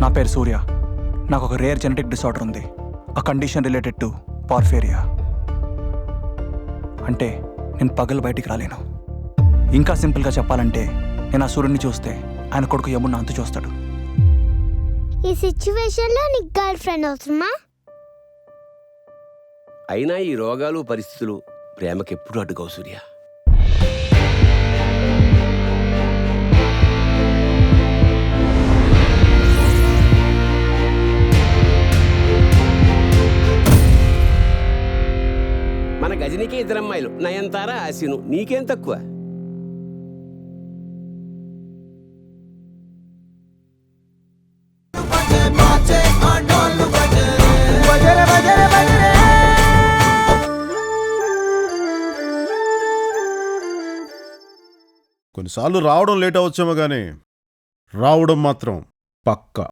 నా పేరు సూర్య. నాకు ఒక రేర్ జెనెటిక్ డిసార్డర్ ఉంది. ఆ కండిషన్ రిలేటెడ్ టు పార్ఫేరియా. అంటే నేను పగలు బయటికి రాలేను. ఇంకా సింపుల్గా చెప్పాలంటే నేను ఆ సూర్యుడిని చూస్తే ఆయన కొడుకు యముడిని అంతు చూస్తాడు. ఈ సిచ్యువేషన్లో నీకు గర్ల్ ఫ్రెండ్ అవసరమా? అయినా ఈ రోగాలు పరిస్థితులు ప్రేమకెప్పుడు అడ్డుకోవు సూర్య. మన గజనికి ఇద్దరమ్మాయిలు, నయనతార, ఆసిను. నీకేం తక్కువ? కొన్నిసార్లు రావడం లేట్ అవచ్చేమో కానీ రావడం మాత్రం పక్కా.